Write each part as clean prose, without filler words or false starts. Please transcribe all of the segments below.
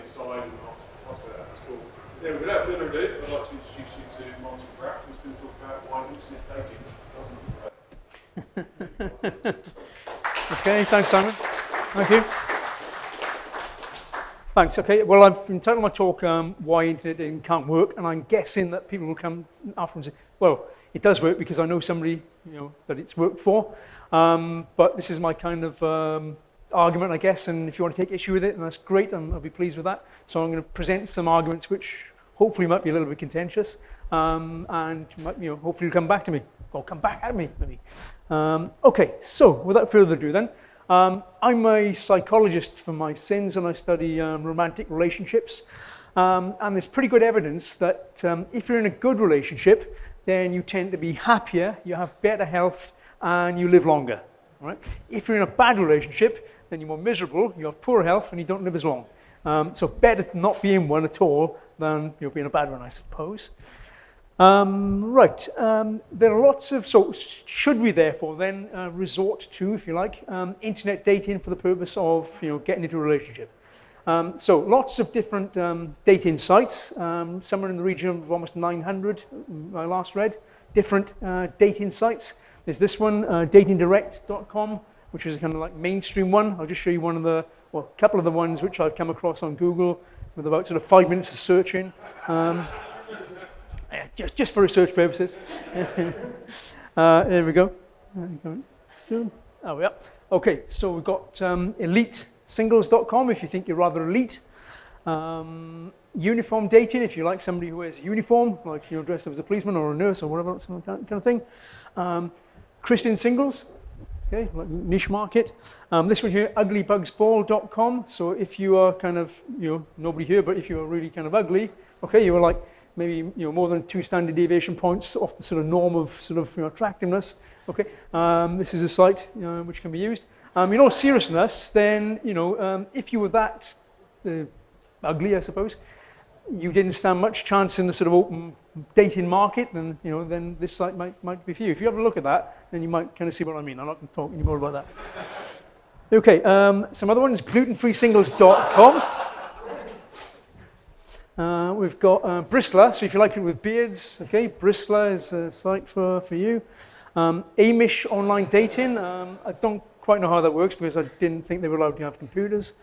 aside and ask about that. That's cool. Yeah, without further ado, I'd like to introduce you to Martin Pratt, who's going to talk about why internet dating doesn't work. Okay, thanks, Simon. Thank you. Thanks. Okay, well, I've entitled my talk "Why Internet Dating Can't Work," and I'm guessing that people will come afterwards and say, "Well, it does work because I know somebody, that it's worked for." But this is my kind of argument, I guess. And if you want to take issue with it, then that's great. I'll be pleased with that. So I'm going to present some arguments which hopefully might be a little bit contentious, and might, hopefully you'll come back to me or come back at me, maybe. Okay. So without further ado, then. I'm a psychologist for my sins, and I study romantic relationships. And there's pretty good evidence that if you're in a good relationship, then you tend to be happier, you have better health, and you live longer. All right? If you're in a bad relationship, then you're more miserable, you have poor health, and you don't live as long. So better not be in one at all than be in a bad one, I suppose. Right, there are lots of, so should we therefore then resort to, if you like, internet dating for the purpose of, getting into a relationship? So lots of different dating sites, somewhere in the region of almost 900, I last read, different dating sites. There's this one, datingdirect.com, which is a kind of like mainstream one. I'll just show you one of the, well, a couple of the ones which I've come across on Google with about sort of 5 minutes of searching. Just for research purposes. There we go. Soon. Oh, yeah. Okay, so we've got elitesingles.com if you think you're rather elite. Uniform dating if you like somebody who wears a uniform, like dressed up as a policeman or a nurse or whatever, some kind of thing. Christian singles, okay, like niche market. This one here, uglybugsball.com. So if you are kind of, nobody here, but if you are really kind of ugly, okay, you are like maybe more than 2 standard deviation points off the sort of norm of sort of attractiveness. Okay, this is a site which can be used. In all seriousness, then if you were that ugly, I suppose, you didn't stand much chance in the sort of open dating market, then then this site might be for you. If you have a look at that, then you might kind of see what I mean. I'm not going to talk any more about that. Okay, some other ones, glutenfreesingles.com. We've got Bristler, so if you like people with beards, okay, Bristler is a site for you. Amish online dating, I don't quite know how that works because I didn't think they were allowed to have computers.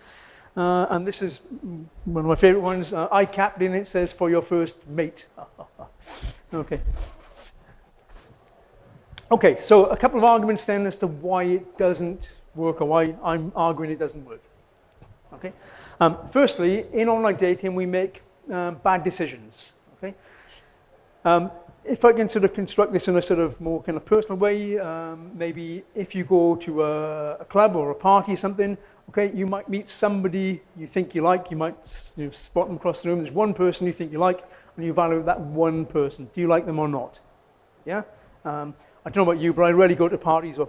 And this is one of my favorite ones, iCapped in it says, for your first mate. Okay. Okay, so a couple of arguments then as to why it doesn't work or why I'm arguing it doesn't work. Okay. Firstly, in online dating, we make bad decisions. Okay. If I can sort of construct this in a sort of more kind of personal way, maybe if you go to a club or a party or something, okay, you might meet somebody you think you like. You might spot them across the room. There's one person you think you like, and you value that one person. Do you like them or not? Yeah. I don't know about you, but I rarely go to parties or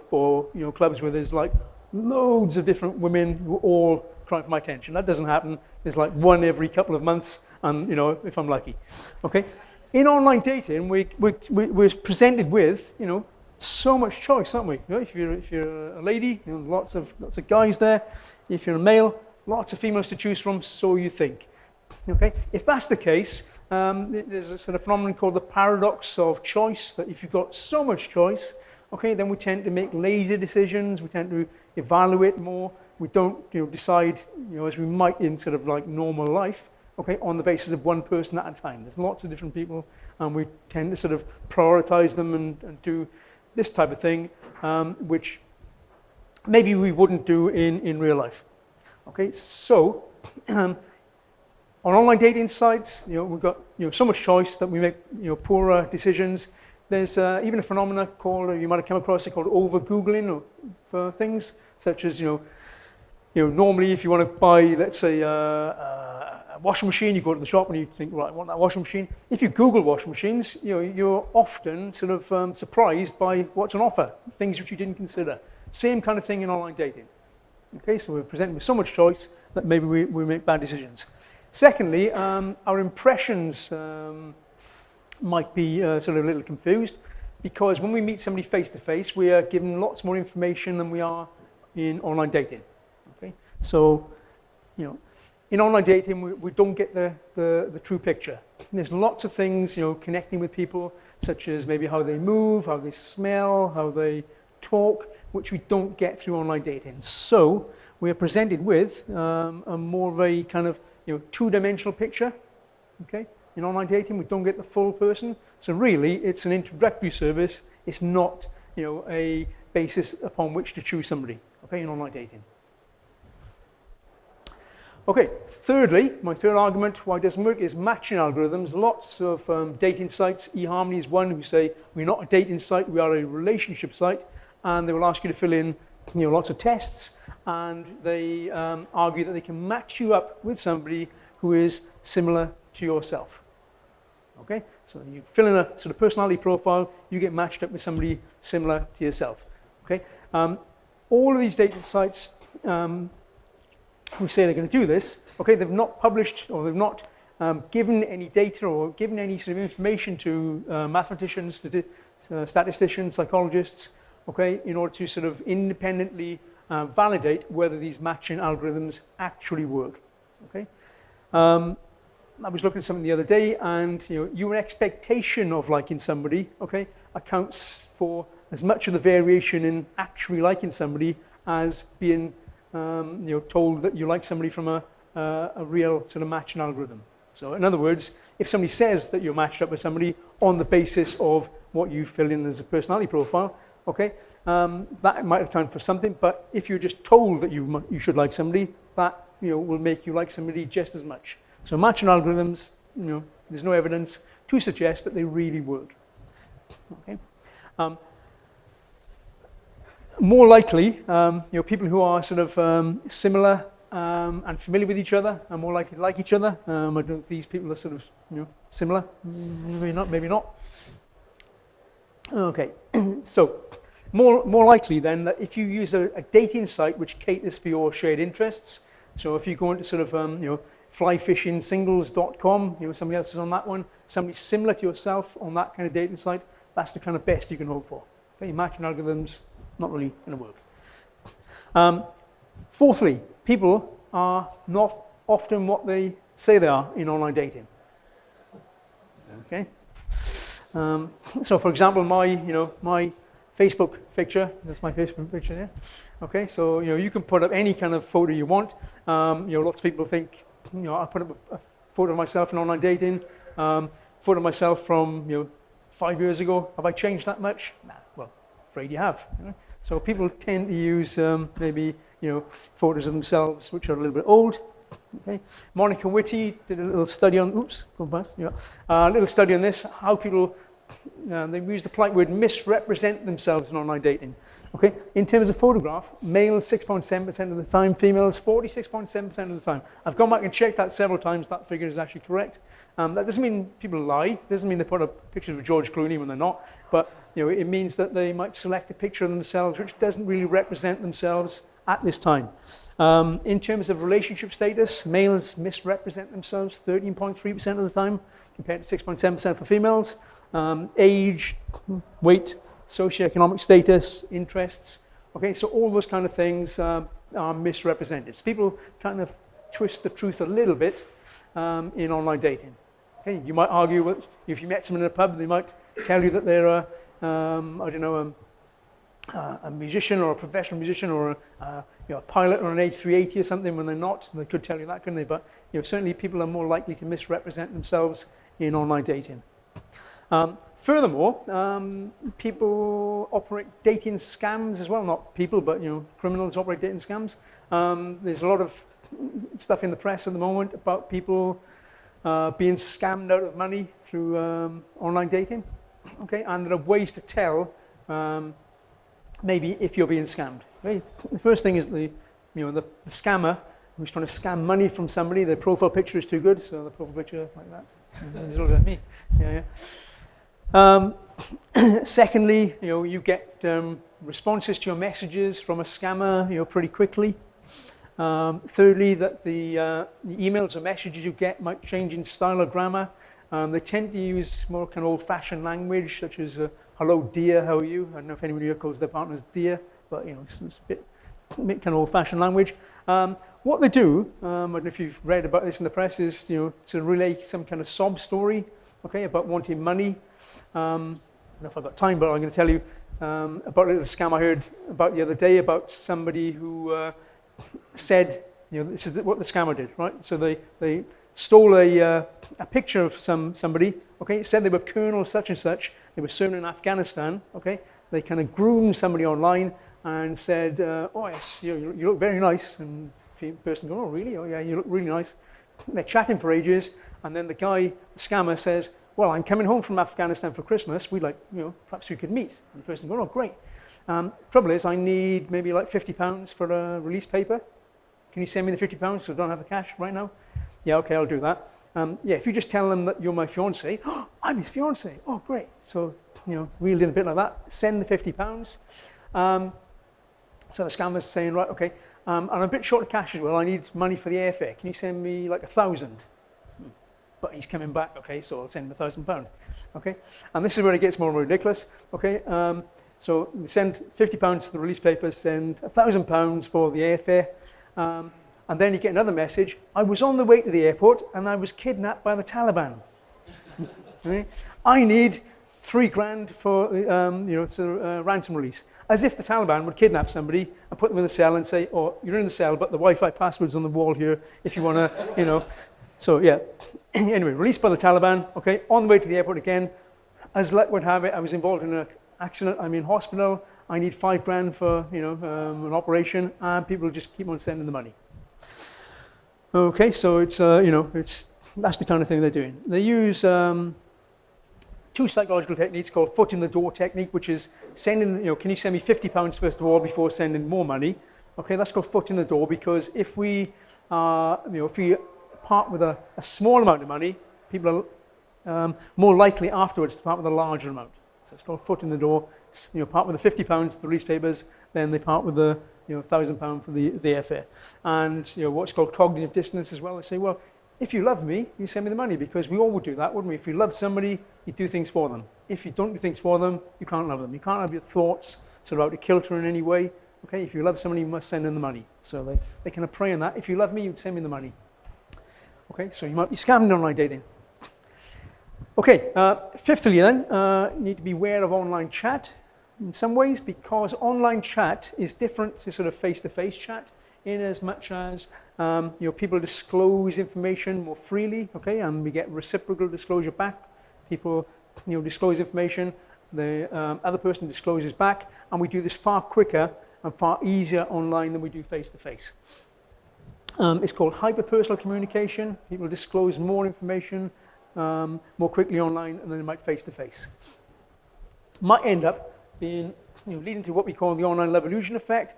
clubs where there's like loads of different women who all crying for my attention. That doesn't happen. There's like one every couple of months, and if I'm lucky. Okay. In online dating, we're presented with so much choice, aren't we? If you're a lady, lots of guys there. If you're a male, lots of females to choose from. So you think. Okay. If that's the case, there's a sort of phenomenon called the paradox of choice. That if you've got so much choice, okay, then we tend to make lazy decisions. We tend to evaluate more. We don't decide as we might in sort of like normal life. Okay, on the basis of one person at a time. There's lots of different people, and we tend to sort of prioritize them and do this type of thing, which maybe we wouldn't do in real life. Okay, so on online dating sites, we've got so much choice that we make poorer decisions. There's even a phenomena called, you might have come across it, called over-Googling for things, such as normally if you want to buy, let's say, washing machine, you go to the shop and you think, right, I want that washing machine. If you Google washing machines, you're often sort of surprised by what's on offer, things which you didn't consider. Same kind of thing in online dating. Okay, so we're presented with so much choice that maybe we make bad decisions. Secondly, our impressions might be sort of a little confused, because when we meet somebody face to face, we are given lots more information than we are in online dating. Okay, so in online dating, we don't get the true picture. There's lots of things, connecting with people, such as maybe how they move, how they smell, how they talk, which we don't get through online dating. So we are presented with a more of a kind of two-dimensional picture. Okay, in online dating, we don't get the full person. So really, it's an introductory service. It's not a basis upon which to choose somebody. Okay, in online dating. Okay, thirdly, my third argument why it doesn't work is matching algorithms. Lots of dating sites, eHarmony is one, who say we're not a dating site, we are a relationship site, and they will ask you to fill in lots of tests, and they argue that they can match you up with somebody who is similar to yourself. Okay, so you fill in a sort of personality profile, you get matched up with somebody similar to yourself. Okay, all of these dating sites who say they're going to do this, okay, they've not published or they've not given any data or given any sort of information to mathematicians, statisticians, psychologists, okay, in order to sort of independently validate whether these matching algorithms actually work. Okay, I was looking at something the other day, and your expectation of liking somebody, okay, accounts for as much of the variation in actually liking somebody as being told that you like somebody from a real sort of matching algorithm. So in other words, if somebody says that you're matched up with somebody on the basis of what you fill in as a personality profile, okay, that might account for something, but if you're just told that you should like somebody, that will make you like somebody just as much. So matching algorithms, there's no evidence to suggest that they really work. Okay. More likely, people who are sort of similar and familiar with each other are more likely to like each other. I don't know if these people are sort of similar. Maybe not. Maybe not. Okay, so more likely then that if you use a dating site which caters for your shared interests, so if you go into sort of flyfishingsingles.com, somebody else is on that one, somebody similar to yourself on that kind of dating site, that's the kind of best you can hope for. Okay, matching algorithms, not really going to work. Fourthly, people are not often what they say they are in online dating. Okay. So, for example, my Facebook picture. That's my Facebook picture there. Okay. So you can put up any kind of photo you want. Lots of people think I put up a photo of myself in online dating. Photo of myself from 5 years ago. Have I changed that much? Nah. Well, afraid you have. So people tend to use maybe photos of themselves which are a little bit old. Okay. Monica Whitty did a little study on. Oops, go past. Yeah, a little study on this. How people they use the polite word misrepresent themselves in online dating. Okay. In terms of photograph, males 6.7% of the time, females 46.7% of the time. I've gone back and checked that several times. That figure is actually correct. That doesn't mean people lie. It doesn't mean they put up pictures of George Clooney when they're not. But it means that they might select a picture of themselves which doesn't really represent themselves at this time. In terms of relationship status, males misrepresent themselves 13.3% of the time, compared to 6.7% for females. Age, weight, socioeconomic status, interests. Okay, so all those kind of things are misrepresented. So people kind of twist the truth a little bit in online dating. Okay, you might argue that if you met someone in a pub, they might tell you that they're a musician or a professional musician or a pilot or an A380 or something when they're not. They could tell you that, couldn't they? But certainly people are more likely to misrepresent themselves in online dating. Furthermore, people operate dating scams as well. Not people, but criminals operate dating scams. There's a lot of stuff in the press at the moment about people being scammed out of money through online dating. Okay, and there are ways to tell maybe if you're being scammed. Okay? The first thing is the scammer who's trying to scam money from somebody. Their profile picture is too good, so the profile picture like that. He's looking at me. Yeah. Secondly, you get responses to your messages from a scammer, pretty quickly. Thirdly, that the emails or messages you get might change in style or grammar. They tend to use more kind of old-fashioned language, such as "Hello, dear, how are you?" I don't know if anybody here calls their partners dear, but it's a bit kind of old-fashioned language. What they do, I don't know if you've read about this in the press, is to relay some kind of sob story, okay, about wanting money. I don't know if I've got time, but I'm going to tell you about a little scam I heard about the other day about somebody who said, this is what the scammer did, right? So they stole a picture of somebody, okay? It said they were Colonel such and such. They were serving in Afghanistan, okay? They kind of groomed somebody online and said, oh yes, you look very nice. And the person goes, oh really? Oh yeah, you look really nice. They're chatting for ages, and then the scammer says, well, I'm coming home from Afghanistan for Christmas. We'd like, perhaps we could meet. And the person goes, oh great. Trouble is, I need maybe like £50 for a release paper. Can you send me the £50 because I don't have the cash right now? Yeah, okay, I'll do that. Yeah, if you just tell them that you're my fiance, oh, I'm his fiance. Oh, great. So, wheeled in a bit like that. Send the £50. So the scammer's saying, right, okay, and I'm a bit short of cash as well. I need money for the airfare. Can you send me like 1,000? But he's coming back, okay, so I'll send him £1,000. Okay, and this is where it gets more ridiculous. Okay, so we send £50 for the release papers, send £1,000 for the airfare. And then you get another message. I was on the way to the airport and I was kidnapped by the Taliban. Okay? I need $3,000 for ransom release. As if the Taliban would kidnap somebody and put them in a cell and say, oh, you're in the cell, but the Wi-Fi password's on the wall here if you want to, So yeah, anyway, released by the Taliban, okay, on the way to the airport again. As luck would have it, I was involved in an accident. I'm in hospital. I need $5,000 for, an operation, and people just keep on sending the money. Okay, so it's, that's the kind of thing they're doing. They use two psychological techniques called foot in the door technique, which is sending, can you send me £50 first of all before sending more money? Okay, that's called foot in the door because if we part with a small amount of money, people are more likely afterwards to part with a larger amount. So it's called foot in the door. Part with the £50 for the release papers, then they part with the £1,000 for the airfare. And what's called cognitive dissonance as well. They say, well, if you love me, you send me the money, because we all would do that, wouldn't we? If you love somebody, you do things for them. If you don't do things for them, you can't love them. You can't have your thoughts sort of out of kilter in any way. Okay, if you love somebody, you must send them the money. So they kind of prey on that. If you love me, you'd send me the money. Okay, so you might be scammed online dating. Okay, fifthly then, you need to be aware of online chat in some ways, because online chat is different to sort of face-to-face chat in as much as people disclose information more freely, okay, and we get reciprocal disclosure back. People disclose information, the other person discloses back, and we do this far quicker and far easier online than we do face-to-face. It's called hyper-personal communication. People disclose more information more quickly online than they might face-to-face. Might end up being, leading to what we call the online love illusion effect.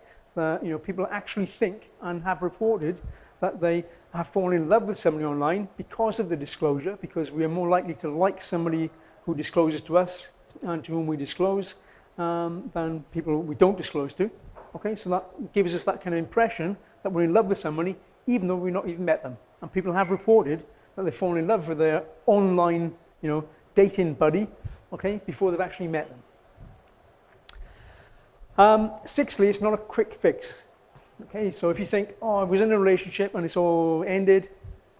People actually think and have reported that they have fallen in love with somebody online because of the disclosure, because we are more likely to like somebody who discloses to us and to whom we disclose than people we don't disclose to. Okay, so that gives us that kind of impression that we're in love with somebody even though we've not even met them. And people have reported that they've fallen in love with their online, dating buddy, okay, before they've actually met them. Sixthly, it's not a quick fix. Okay, so if you think, oh, I was in a relationship and it's all ended,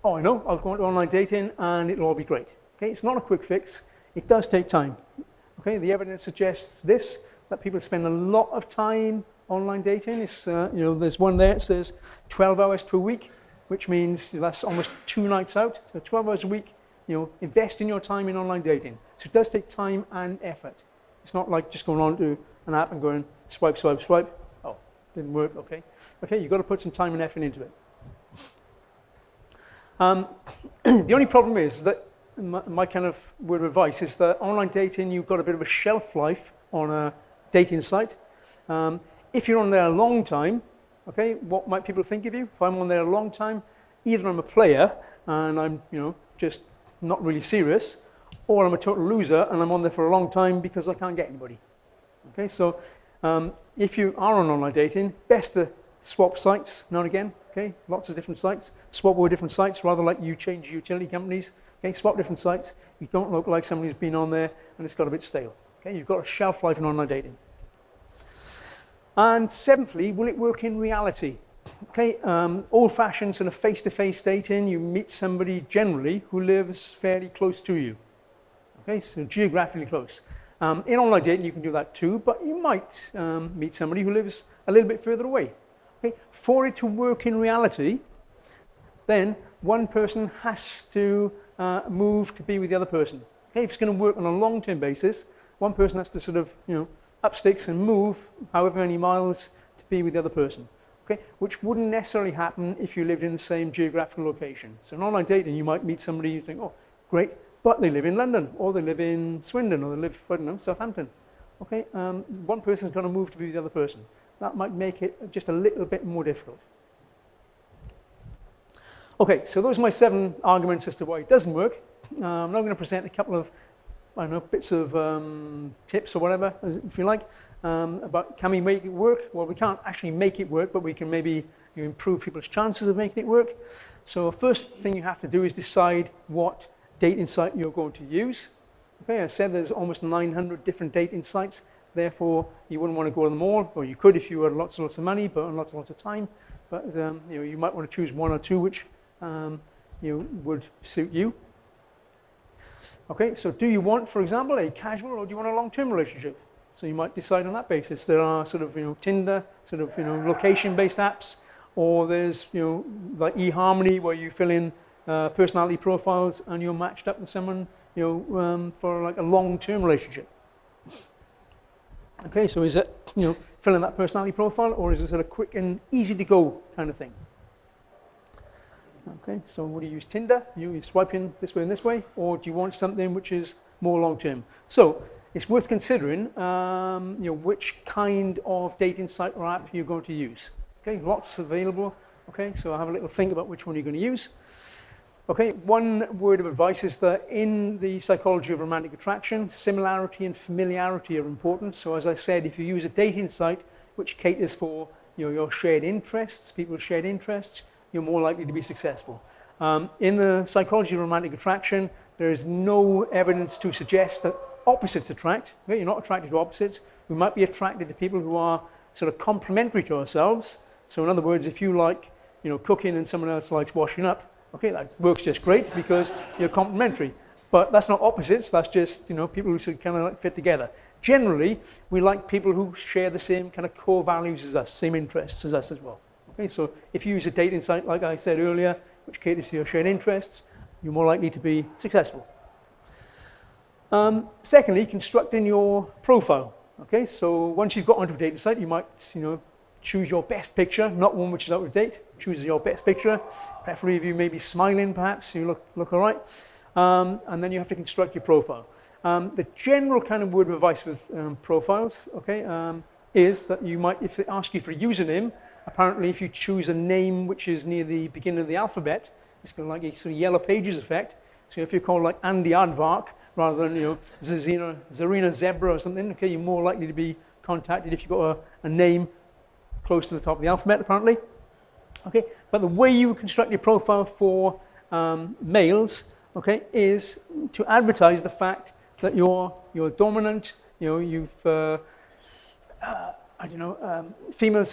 oh, I know, I'll go on to online dating and it'll all be great. Okay, it's not a quick fix. It does take time. Okay, the evidence suggests this, that people spend a lot of time online dating. It's, there's one there that says 12 hours per week, which means that's almost 2 nights out. So 12 hours a week, invest in your time in online dating. So it does take time and effort. It's not like just going on to an app and going swipe, swipe, swipe. Oh, didn't work, okay. Okay, you've got to put some time and effort into it. The only problem is that my kind of word of advice is that online dating, you've got a bit of a shelf life on a dating site. If you're on there a long time, okay, what might people think of you? If I'm on there a long time, either I'm a player and I'm, just not really serious, or I'm a total loser and I'm on there for a long time because I can't get anybody. Okay, so if you are on online dating, best to swap sites now and again. Okay, lots of different sites. Swap over different sites, rather like you change utility companies. Okay, swap different sites. You don't look like somebody who's been on there and it's got a bit stale. Okay, you've got a shelf life in online dating. And seventhly, will it work in reality? Okay, old-fashioned sort of face-to-face dating, you meet somebody generally who lives fairly close to you. Okay, so geographically close. In online dating, you can do that too, but you might meet somebody who lives a little bit further away. Okay, for it to work in reality, then one person has to move to be with the other person. Okay, if it's going to work on a long-term basis, one person has to sort of, up sticks and move however many miles to be with the other person. Okay, which wouldn't necessarily happen if you lived in the same geographical location. So in online dating, you might meet somebody you think, oh, great, but they live in London, or they live in Swindon, or they live, I don't know, Southampton. Okay, one person's going to move to be with the other person. That might make it just a little bit more difficult. Okay, so those are my 7 arguments as to why it doesn't work. I'm now going to present a couple of, I don't know, bits of tips or whatever, if you like, about can we make it work? Well, we can't actually make it work, but we can maybe improve people's chances of making it work. So first thing you have to do is decide what dating site you're going to use. Okay, I said there's almost 900 different dating sites, therefore you wouldn't want to go to them all, or you could if you had lots and lots of money, but lots and lots of time. But you might want to choose 1 or 2 which would suit you. Okay, so do you want, for example, a casual or do you want a long-term relationship? So you might decide on that basis. There are sort of Tinder, sort of location-based apps, or there's like eHarmony where you fill in personality profiles and you're matched up with someone for like a long-term relationship. Okay, so is it fill in that personality profile, or is it sort of quick and easy to go kind of thing? Okay, so what do you use? Tinder? You swipe in this way and this way, or do you want something which is more long-term? So it's worth considering, which kind of dating site or app you're going to use. Okay, lots available. Okay, so have a little think about which one you're going to use. Okay, one word of advice is that in the psychology of romantic attraction, similarity and familiarity are important. So as I said, if you use a dating site which caters for your shared interests, people's shared interests, you're more likely to be successful. In the psychology of romantic attraction, there is no evidence to suggest that opposites attract. Okay? You're not attracted to opposites. We might be attracted to people who are sort of complementary to ourselves. So in other words, if you like cooking and someone else likes washing up, okay, that works just great because you're complementary. But that's not opposites, that's just people who sort of kind of like fit together. Generally, we like people who share the same kind of core values as us, same interests as us as well. Okay, so if you use a dating site, like I said earlier, which caters to your shared interests, you're more likely to be successful. Secondly, constructing your profile. Okay, so once you've got onto a dating site, you might, choose your best picture, not one which is out of date. Choose your best picture, preferably if you may be smiling, perhaps, you look all right. And then you have to construct your profile. The general kind of word of advice with profiles, okay, is that you might, if they ask you for a username, apparently if you choose a name which is near the beginning of the alphabet, it's kind of like a sort of Yellow Pages effect. So if you're called like Andy Aardvark rather than Zarina Zebra or something, okay, you're more likely to be contacted if you've got a name close to the top of the alphabet, apparently. Okay, but the way you construct your profile for males, okay, is to advertise the fact that you're dominant. Females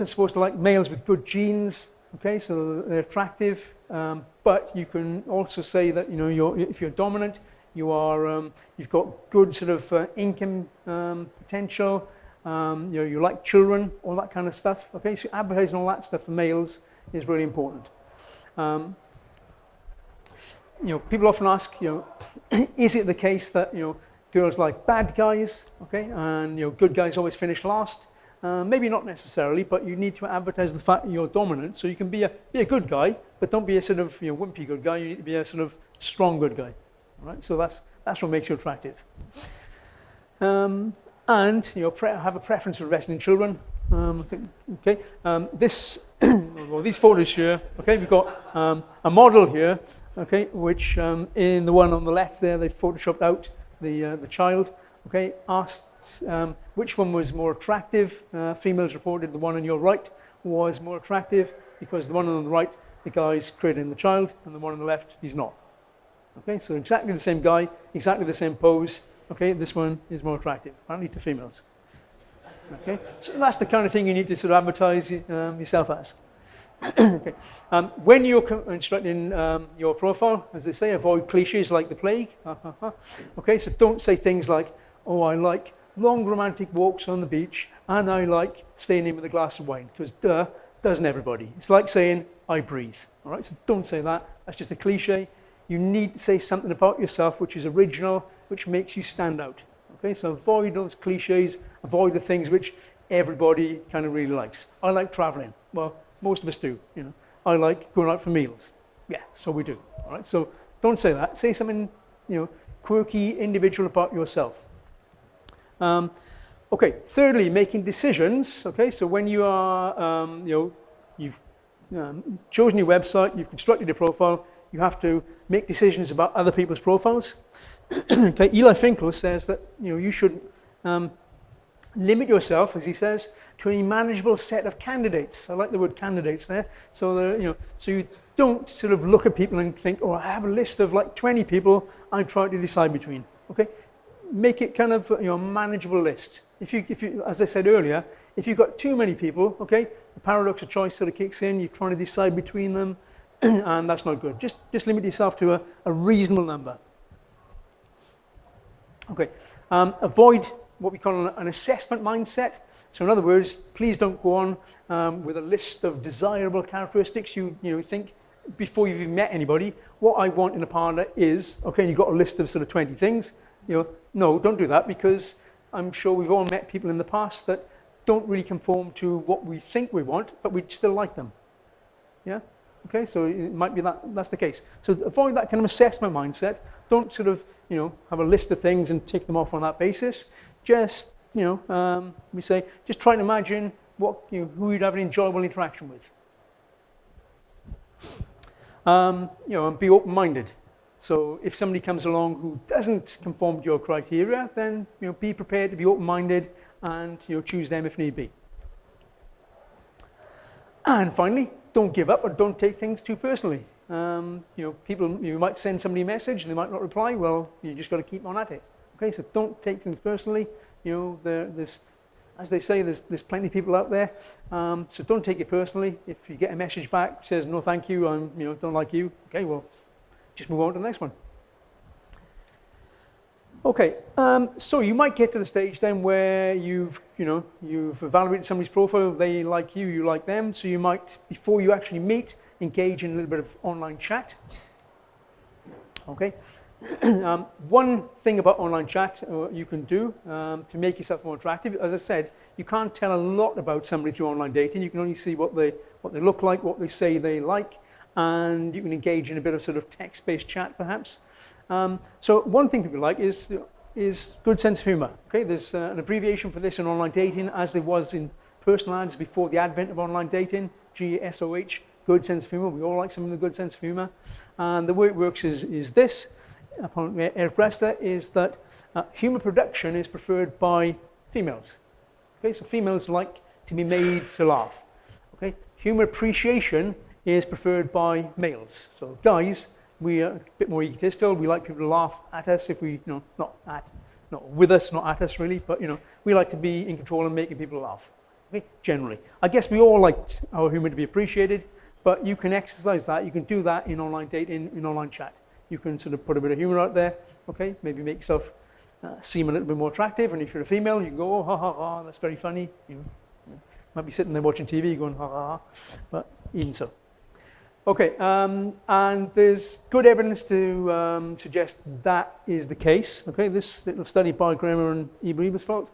are supposed to like males with good genes, okay, so they're attractive. But you can also say that if you're dominant, you've got good sort of income potential. You like children, all that kind of stuff. Okay, so advertising all that stuff for males is really important. People often ask, is it the case that girls like bad guys, okay, and good guys always finish last? Maybe not necessarily, but you need to advertise the fact that you're dominant, so you can be a good guy, but don't be a sort of wimpy good guy. You need to be a sort of strong good guy, right? So that's what makes you attractive. And have a preference for investing in children. Okay, these photos here. Okay, we've got a model here. Okay, which in the one on the left there, they photoshopped out the child. Okay, asked which one was more attractive. Females reported the one on your right was more attractive because the one on the right, the guy's creating the child, and the one on the left, he's not. Okay, so exactly the same guy, exactly the same pose. Okay, this one is more attractive, apparently to females. Okay, so that's the kind of thing you need to sort of advertise yourself as. Okay. When you're constructing your profile, as they say, avoid cliches like the plague. Okay, so don't say things like, oh, I like long romantic walks on the beach and I like staying in with a glass of wine, because doesn't everybody? It's like saying, I breathe. All right, so don't say that. That's just a cliche. You need to say something about yourself which is original, which makes you stand out. Okay, so avoid those cliches, avoid the things which everybody kind of really likes. I like traveling. Well, most of us do, you know. I like going out for meals. Yeah, so we do. All right, so don't say that. Say something, you know, quirky, individual about yourself. Okay, thirdly, making decisions. Okay, so when you are, you know, you've chosen your website, you've constructed your profile, you have to make decisions about other people's profiles. Okay, Eli Finkel says that, you know, you should limit yourself, as he says, to a manageable set of candidates. I like the word candidates there. So, you know, so you don't sort of look at people and think, oh, I have a list of like 20 people I'm trying to decide between. Okay, make it kind of, you know, a manageable list. If you, as I said earlier, if you've got too many people, okay, the paradox of choice sort of kicks in. You're trying to decide between them, and that's not good. Just limit yourself to a reasonable number. Okay, avoid what we call an assessment mindset. So in other words, please don't go on with a list of desirable characteristics you think before you've even met anybody. What I want in a partner is, okay, and you've got a list of sort of 20 things. You know, no, don't do that, because I'm sure we've all met people in the past that don't really conform to what we think we want, but we still like them. Yeah? Okay, so it might be that's the case. So avoid that kind of assessment mindset. Don't sort of, you know, have a list of things and tick them off on that basis. Just, you know, we say, just try and imagine what, you know, who you'd have an enjoyable interaction with. You know, and be open-minded. So if somebody comes along who doesn't conform to your criteria, then, you know, be prepared to be open-minded and, you know, choose them if need be. And finally, don't give up or don't take things too personally. You know, you might send somebody a message and they might not reply. Well, you just got to keep on at it. Okay, so don't take things personally. You know, there's, as they say, there's plenty of people out there. So don't take it personally. If you get a message back that says no, thank you, you know, don't like you. Okay, well, just move on to the next one. Okay, so you might get to the stage then where you've evaluated somebody's profile, they like you, you like them, so you might, before you actually meet, engage in a little bit of online chat. Okay, one thing about online chat you can do to make yourself more attractive, as I said, you can't tell a lot about somebody through online dating. You can only see what they look like, what they say they like, and you can engage in a bit of sort of text-based chat perhaps. So one thing people like is good sense of humor. Okay, there's an abbreviation for this in online dating, as there was in personal ads before the advent of online dating, GSOH, good sense of humor. We all like something with a good sense of humor. And the way it works is this, upon Eric Brester, is that humor production is preferred by females. Okay, so females like to be made to laugh. Okay, humor appreciation is preferred by males. So guys, we are a bit more egotistical. We like people to laugh at us if we, you know, not with us, not at us really, but, you know, we like to be in control and making people laugh. Okay, generally. I guess we all like our humor to be appreciated, but you can exercise that. You can do that in online dating, in online chat. You can sort of put a bit of humor out there. Okay, maybe make yourself seem a little bit more attractive. And if you're a female, you can go, oh, ha, ha, ha, that's very funny. You might be sitting there watching TV going, ha, ha, ha, but even so. Okay, and there's good evidence to suggest that is the case. Okay, this little study by Grammar and Ebersfeld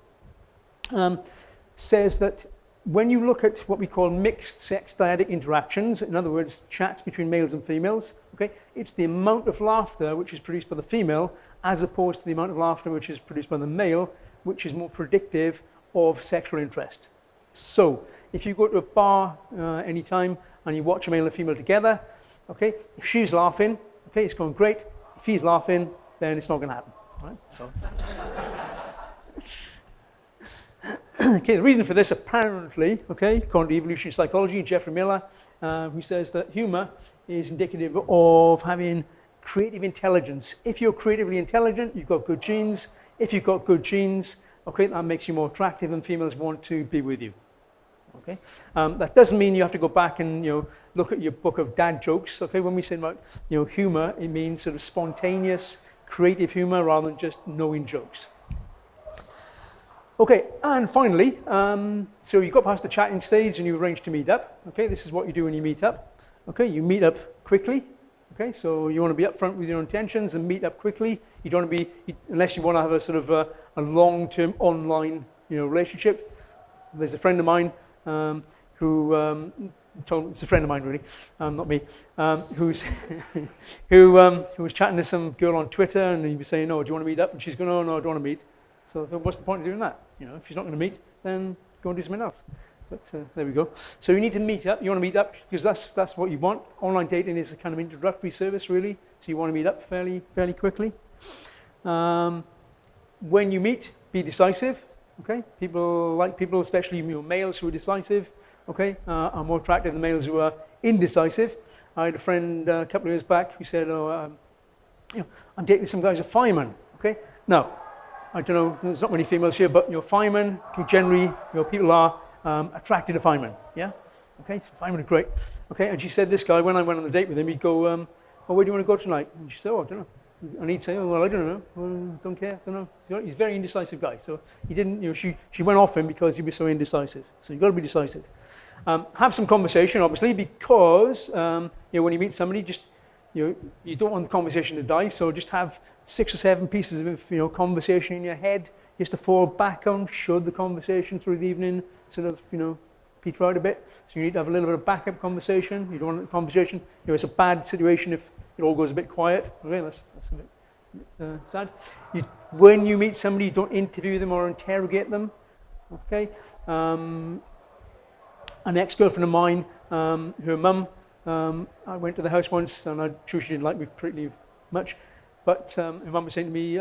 says that when you look at what we call mixed sex dyadic interactions, in other words, chats between males and females, okay, it's the amount of laughter which is produced by the female as opposed to the amount of laughter which is produced by the male, which is more predictive of sexual interest. So, if you go to a bar anytime and you watch a male and a female together, okay, if she's laughing, okay, it's going great. If he's laughing, then it's not going to happen. Right? So. Okay, the reason for this apparently, okay, according to evolutionary psychology, Jeffrey Miller, who says that humor is indicative of having creative intelligence. If you're creatively intelligent, you've got good genes. If you've got good genes, okay, that makes you more attractive and females want to be with you. Okay, that doesn't mean you have to go back and look at your book of dad jokes. Okay, when we say about humor, it means sort of spontaneous, creative humor rather than just knowing jokes. Okay, and finally, so you got past the chatting stage and you arrange to meet up. Okay, this is what you do when you meet up. Okay, you meet up quickly. Okay, so you want to be upfront with your intentions and meet up quickly. You don't want to be, unless you want to have a sort of a long-term online relationship. There's a friend of mine who it's a friend of mine really, not me, who was chatting to some girl on Twitter, and he was saying, "Oh, do you want to meet up?" And she's going, "Oh, no, I don't want to meet." So what's the point of doing that? If she's not going to meet, then go and do something else. But there we go. So you need to meet up. You want to meet up because that's what you want. Online dating is a kind of introductory service, really. So you want to meet up fairly quickly. When you meet, be decisive. Okay, people, especially males who are decisive. Okay, are more attractive than males who are indecisive. I had a friend a couple of years back who said, "Oh, I'm dating some guys, a fireman." Okay, now I don't know. There's not many females here, but firemen generally, people are attracted to firemen. Yeah. Okay, so firemen are great. Okay, and she said this guy, when I went on a date with him, he'd go, "Oh, where do you want to go tonight?" And she said, "Oh, I don't know." And he'd say, "Oh, well, I don't know. Well, don't care. Don't know." He's a very indecisive guy. So he didn't. She went off him because he was so indecisive. So you've got to be decisive. Have some conversation, obviously, because when you meet somebody, just you don't want the conversation to die. So just have 6 or 7 pieces of conversation in your head, just to fall back on should the conversation through the evening sort of peter out a bit. So you need to have a little bit of backup conversation. You don't want the conversation. It's a bad situation if it all goes a bit quiet. Okay, that's a bit sad. When you meet somebody, don't interview them or interrogate them. Okay. An ex-girlfriend of mine, her mum, I went to the house once, and I'm sure she didn't like me pretty much, but her mum was saying to me,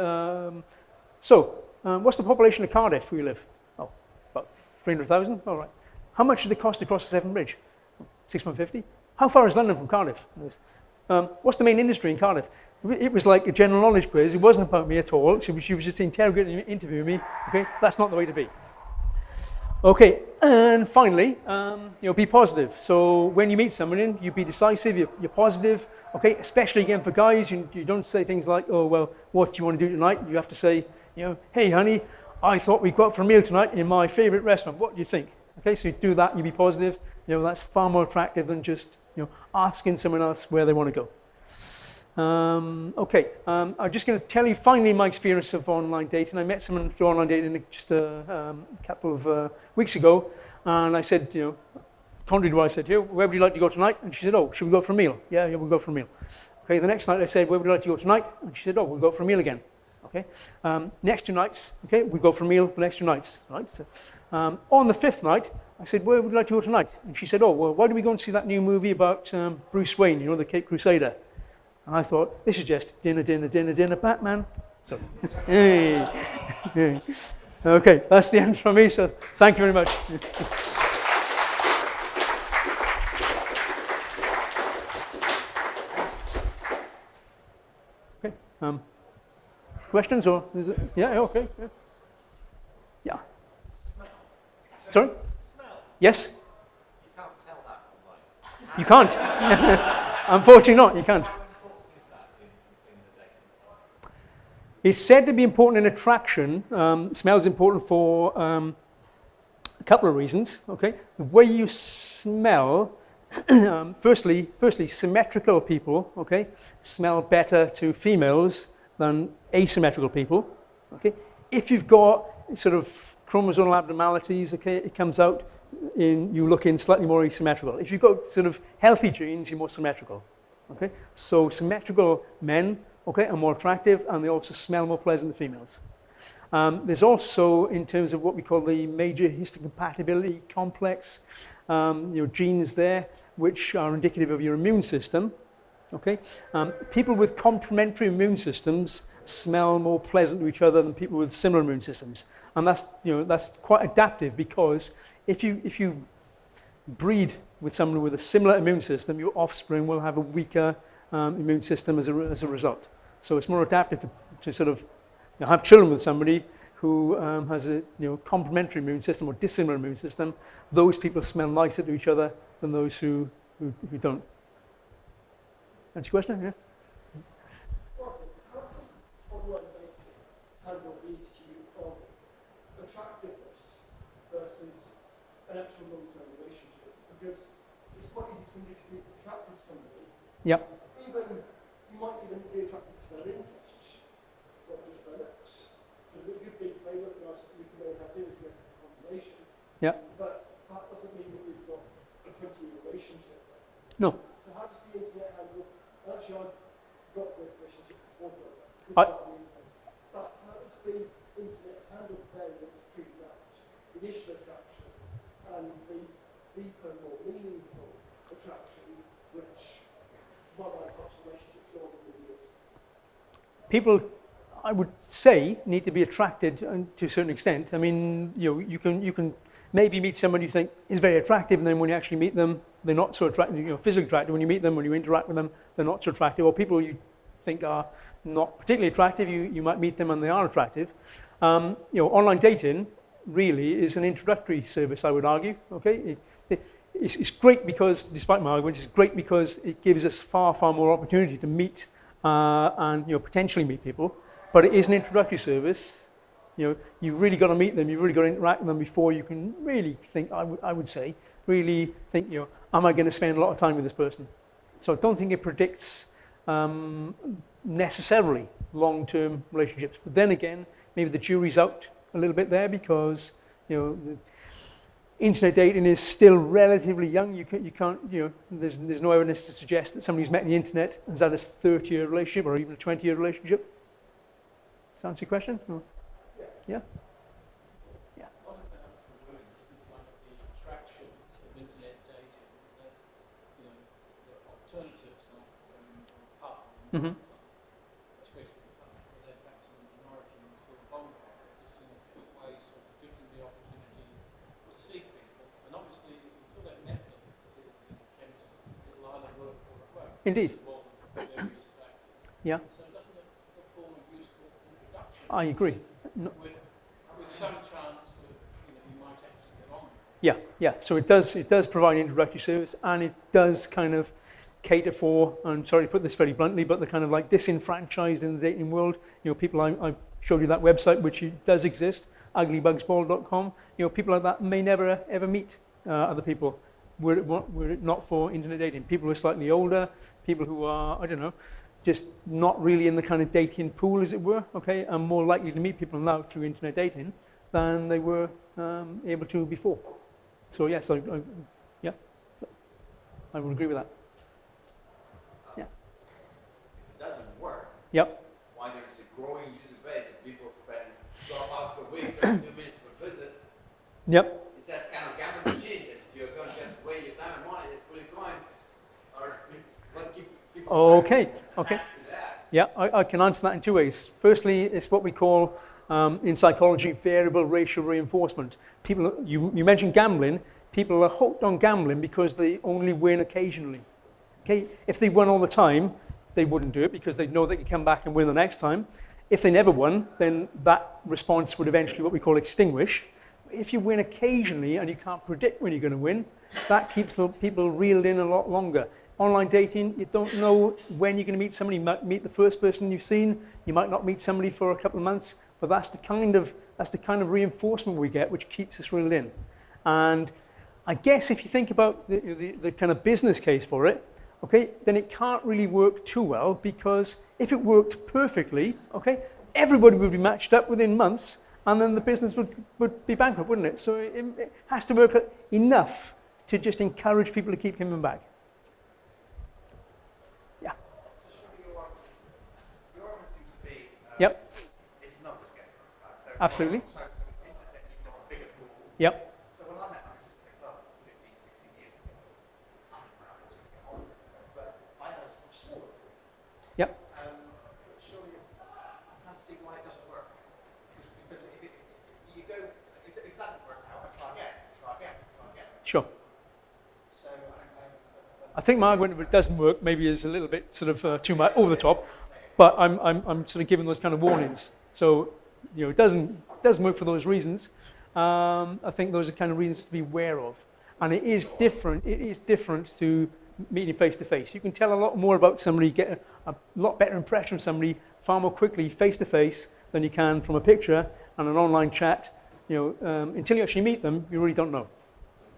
what's the population of Cardiff where you live? Oh, about 300,000? All right. How much did it cost to cross the Severn Bridge? £6.50. How far is London from Cardiff? What's the main industry in Cardiff? It was like a general knowledge quiz. It wasn't about me at all. She was just interrogating, interviewing me. Okay, that's not the way to be. Okay, and finally, be positive. So when you meet someone, you be decisive, you're positive. Okay, especially again for guys, you don't say things like, "Oh, well, what do you want to do tonight?" You have to say, "Hey, honey, I thought we'd go out for a meal tonight in my favorite restaurant. What do you think?" Okay, so you do that, you be positive. That's far more attractive than just asking someone else where they want to go. Okay, I'm just going to tell you finally my experience of online dating. I met someone through online dating just a couple of weeks ago, and I said, contrary to what I said, where would you like to go tonight? And she said, "Oh, should we go for a meal?" Yeah, we'll go for a meal. Okay, the next night I said, "Where would you like to go tonight?" And she said, "Oh, we'll go for a meal again." Okay, next 2 nights, okay, we go for a meal the next 2 nights. Right. So, on the 5th night, I said, "Where would you like to go tonight?" And she said, "Oh, well, why don't we go and see that new movie about Bruce Wayne, the Cape Crusader?" And I thought, this is just dinner, Batman. So, hey. Okay, that's the end from me, so thank you very much. Okay, questions or, is it? Yeah, okay. Yeah. Sorry? Smell. Yes? You can't tell that online. You can't? Unfortunately not, you can't. It's said to be important in attraction. Smell is important for a couple of reasons. Okay, the way you smell. Firstly, symmetrical people. Okay, smell better to females than asymmetrical people. Okay, if you've got sort of chromosomal abnormalities, okay, it comes out you look slightly more asymmetrical. If you've got sort of healthy genes, you're more symmetrical. Okay, so symmetrical men. Okay, are more attractive, and they also smell more pleasant than females. There's also, in terms of what we call the major histocompatibility complex, genes there, which are indicative of your immune system. Okay, people with complementary immune systems smell more pleasant to each other than people with similar immune systems, and that's quite adaptive, because if you breed with someone with a similar immune system, your offspring will have a weaker immune system as a result. So it's more adaptive to sort of have children with somebody who has a complementary immune system or dissimilar immune system, those people smell nicer to each other than those who don't. That's your question? Yeah. Martin, how does online dating handle the issue of attractiveness versus an actual long-term relationship? Because it's quite easy for somebody to be attracted to somebody. Yeah. Even you might even be attracted to their interests, not just their looks. So it could be they look nice, we can maybe have dinner together for combination. Yeah. But that doesn't mean that we've got a continuing relationship. No. So how does the internet handle? Actually, I've got a relationship before, but I- how does the internet handle playing with figuring out initial attraction and the deeper, more meaningful attraction, which to my mind helps relationships longer than years? People, I would say, need to be attracted to a certain extent. I mean, you can maybe meet someone you think is very attractive, and then when you actually meet them, they're not so attractive. Physically attractive. When you meet them, when you interact with them, they're not so attractive. Or people you think are not particularly attractive, you might meet them and they are attractive. Online dating really is an introductory service, I would argue. Okay, it's great because, despite my argument, it's great because it gives us far more opportunity to meet and potentially meet people. But it is an introductory service. You've really got to meet them. You've really got to interact with them before you can really think. I would say, really think. Am I going to spend a lot of time with this person? So I don't think it predicts necessarily long-term relationships. But then again, maybe the jury's out a little bit there because the internet dating is still relatively young. You can't. There's no evidence to suggest that somebody who's met on the internet has had a 30-year relationship or even a 20-year relationship. Does that answer your question? Or? Yeah. Yeah. What about for women? Isn't one of the attractions of internet dating that the alternatives like pub, especially the pub, where they're back to the minority and sort of bonfire, this in a way sort of gives them the opportunity to see people. And obviously, until they've met them, because it's in chemistry, it'll either work or it won't. Indeed. Well, various factors. Yeah. So doesn't it form a useful introduction? I agree. No. With some chance that you might actually get on. Yeah. So it does provide an introductory service, and it does kind of cater for. I'm sorry to put this very bluntly, but the kind of like disenfranchised in the dating world. People, I showed you that website, which does exist, uglybugsball.com. People like that may never ever meet other people. Were it not for internet dating, people who are slightly older, people who are just not really in the kind of dating pool, as it were, okay, are more likely to meet people now through internet dating than they were able to before. So yes, I would agree with that. Yeah. If it doesn't work, Yep. why there's a growing user base and people spend 12 hours per week, 32 minutes per visit, Yep. it's that kind of gambling machine that you're going to just waste your time and money just putting clients or what keep people Okay. attached to that. Yeah, I can answer that in two ways. Firstly, it's what we call in psychology variable racial reinforcement. People, you mentioned gambling. People are hooked on gambling because they only win occasionally. Okay, if they won all the time, they wouldn't do it because they'd know they could come back and win the next time. If they never won, then that response would eventually what we call extinguish. If you win occasionally and you can't predict when you're going to win, that keeps people reeled in a lot longer. Online dating, you don't know when you're going to meet somebody. You might meet the first person you've seen. You might not meet somebody for a couple of months, but that's the kind of reinforcement we get, which keeps us reeled in. And I guess if you think about the kind of business case for it, okay, then it can't really work too well, because if it worked perfectly, okay, everybody would be matched up within months, and then the business would be bankrupt, wouldn't it? So it has to work enough to just encourage people to keep coming back. Yeah. Your argument seems to be Yep. it's a numbers game. Right? So Absolutely. So internet, you've got a bigger pool. Yep. So when I met my sister club 15, 16 years ago, I don't know how to get on with it, but I had a much smaller pool. Yep. Surely I can't see why it doesn't work. Because if you go, if that doesn't work out, I try again. Sure. So I think my argument, if it doesn't work, maybe is a little bit sort of too much over the top, but I'm sort of giving those kind of warnings. So it doesn't doesn't work for those reasons. I think those are kind of reasons to be aware of. And it is different. It is different to meeting face to face. You can tell a lot more about somebody, get a lot better impression of somebody far more quickly face to face than you can from a picture and an online chat. You know, until you actually meet them, you really don't know.